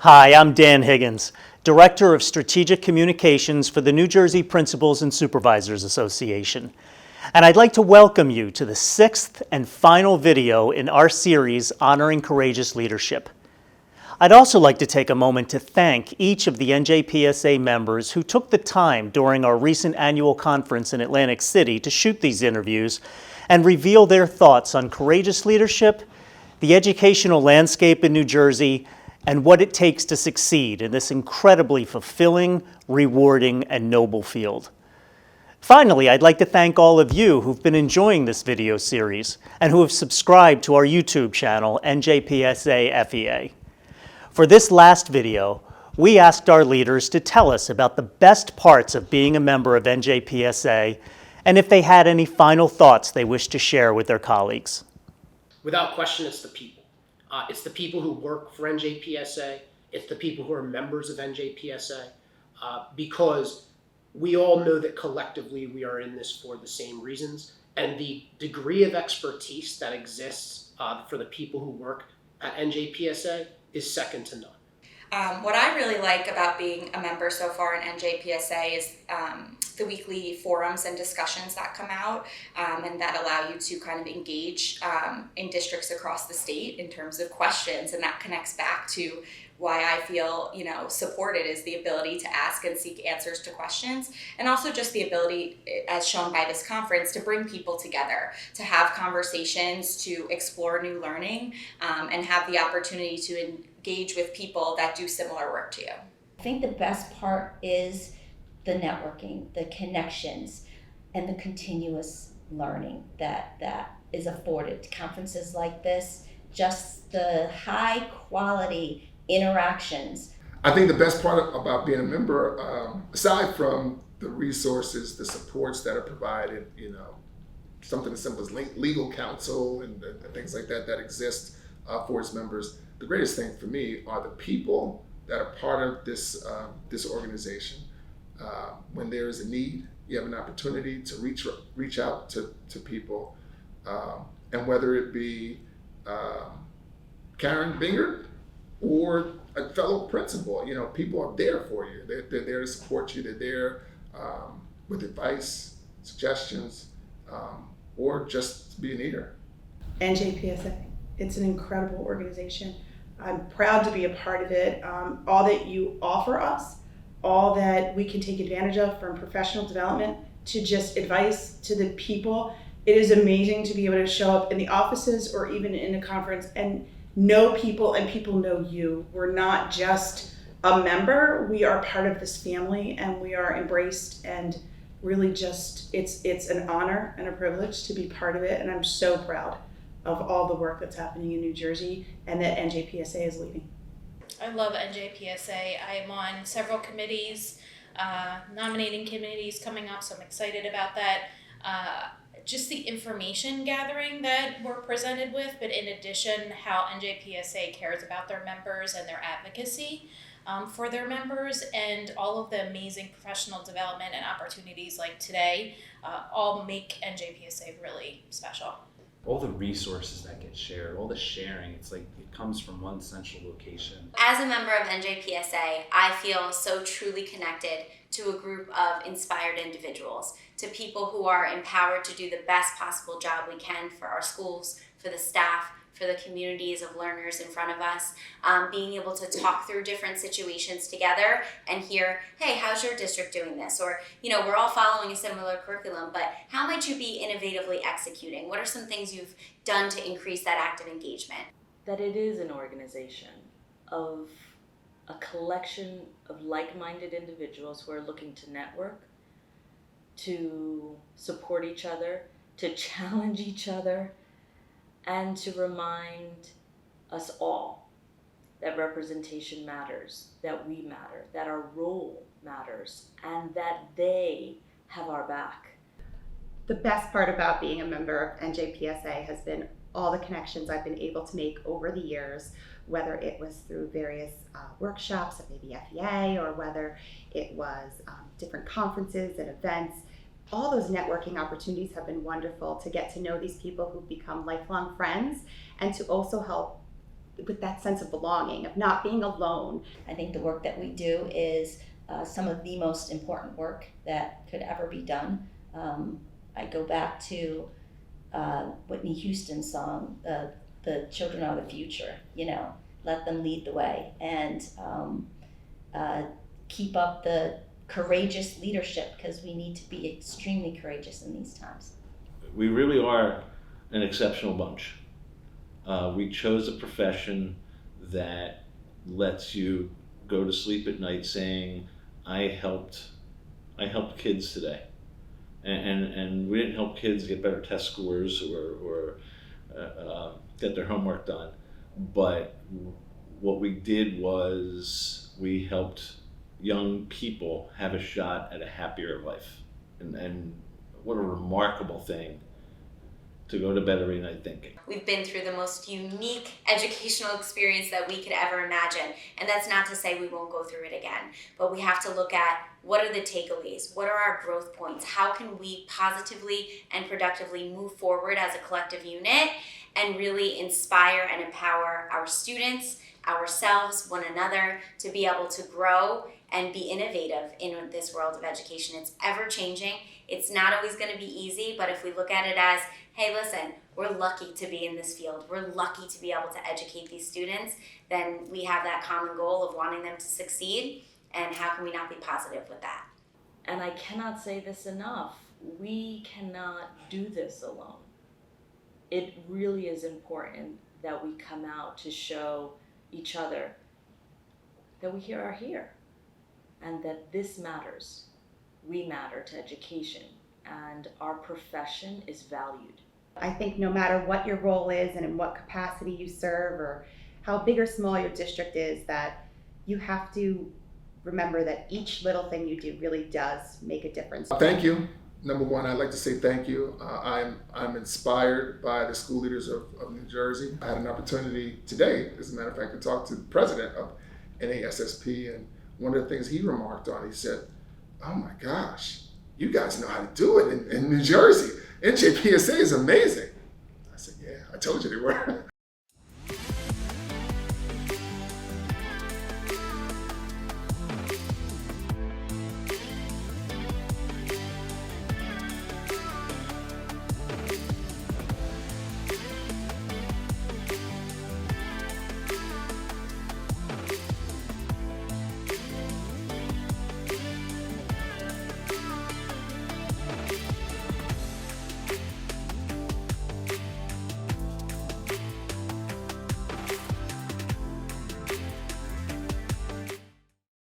Hi, I'm Dan Higgins, Director of Strategic Communications for the New Jersey Principals and Supervisors Association. And I'd like to welcome you to the sixth and final video in our series honoring courageous leadership. I'd also like to take a moment to thank each of the NJPSA members who took the time during our recent annual conference in Atlantic City to shoot these interviews and reveal their thoughts on courageous leadership, the educational landscape in New Jersey, and what it takes to succeed in this incredibly fulfilling, rewarding, and noble field. Finally, I'd like to thank all of you who've been enjoying this video series and who have subscribed to our YouTube channel, NJPSA FEA. For this last video, we asked our leaders to tell us about the best parts of being a member of NJPSA and if they had any final thoughts they wish to share with their colleagues. Without question, it's the people. It's the people who work for NJPSA. It's the people who are members of NJPSA, because we all know that collectively we are in this for the same reasons. And the degree of expertise that exists for the people who work at NJPSA is second to none. What I really like about being a member so far in NJPSA is the weekly forums and discussions that come out and that allow you to kind of engage in districts across the state in terms of questions, and that connects back to why I feel, supported is the ability to ask and seek answers to questions, and also just the ability, as shown by this conference, to bring people together, to have conversations, to explore new learning, and have the opportunity to engage with people that do similar work to you. I think the best part is the networking, the connections, and the continuous learning that is afforded. Conferences like this, just the high quality interactions. I think the best part about being a member, aside from the resources, the supports that are provided, something as simple as legal counsel and the things like that exist for its members, the greatest thing for me are the people that are part of this organization. When there is a need, you have an opportunity to reach out to people, and whether it be Karen Bingert or a fellow principal, people are there for you. They're there to support you. They're there with advice, suggestions, or just to be an ear. NJPSA, it's an incredible organization. I'm proud to be a part of it. All that you offer us, all that we can take advantage of, from professional development to just advice to the people. It is amazing to be able to show up in the offices or even in a conference and know people and people know you. We're not just a member, we are part of this family and we are embraced, and really just it's an honor and a privilege to be part of it, and I'm so proud of all the work that's happening in New Jersey and that NJPSA is leading. I love NJPSA. I am on several committees, nominating committees coming up, so I'm excited about that. Just the information gathering that we're presented with, but in addition, how NJPSA cares about their members and their advocacy for their members, and all of the amazing professional development and opportunities like today all make NJPSA really special. All the resources that get shared, all the sharing, it's like it comes from one central location. As a member of NJPSA, I feel so truly connected to a group of inspired individuals, to people who are empowered to do the best possible job we can for our schools, for the staff, for the communities of learners in front of us, being able to talk through different situations together and hear, hey, how's your district doing this? Or, we're all following a similar curriculum, but how might you be innovatively executing? What are some things you've done to increase that active engagement? That it is an organization of a collection of like-minded individuals who are looking to network, to support each other, to challenge each other, and to remind us all that representation matters, that we matter, that our role matters, and that they have our back. The best part about being a member of NJPSA has been all the connections I've been able to make over the years, whether it was through various workshops at maybe FEA, or whether it was different conferences and events. All those networking opportunities have been wonderful to get to know these people who've become lifelong friends, and to also help with that sense of belonging, of not being alone. I think the work that we do is some of the most important work that could ever be done. I go back to Whitney Houston's song, "The Children Are the Future." Let them lead the way, and keep up the courageous leadership, because we need to be extremely courageous in these times. We really are an exceptional bunch. We chose a profession that lets you go to sleep at night saying, I helped kids today. And we didn't help kids get better test scores or get their homework done. But what we did was we helped young people have a shot at a happier life. And what a remarkable thing to go to bed every night thinking. We've been through the most unique educational experience that we could ever imagine. And that's not to say we won't go through it again, but we have to look at what are the takeaways? What are our growth points? How can we positively and productively move forward as a collective unit and really inspire and empower our students, ourselves, one another, to be able to grow and be innovative in this world of education. It's ever changing. It's not always going to be easy, but if we look at it as, hey, listen, we're lucky to be in this field. We're lucky to be able to educate these students. Then we have that common goal of wanting them to succeed. And how can we not be positive with that? And I cannot say this enough. We cannot do this alone. It really is important that we come out to show each other that we are here and that this matters. We matter to education, and our profession is valued. I think no matter what your role is and in what capacity you serve or how big or small your district is, that you have to remember that each little thing you do really does make a difference. Thank you. Number one, I'd like to say thank you. I'm inspired by the school leaders of New Jersey. I had an opportunity today, as a matter of fact, to talk to the president of NASSP, and one of the things he remarked on, he said, oh my gosh, you guys know how to do it in New Jersey. NJPSA is amazing. I said, yeah, I told you they were.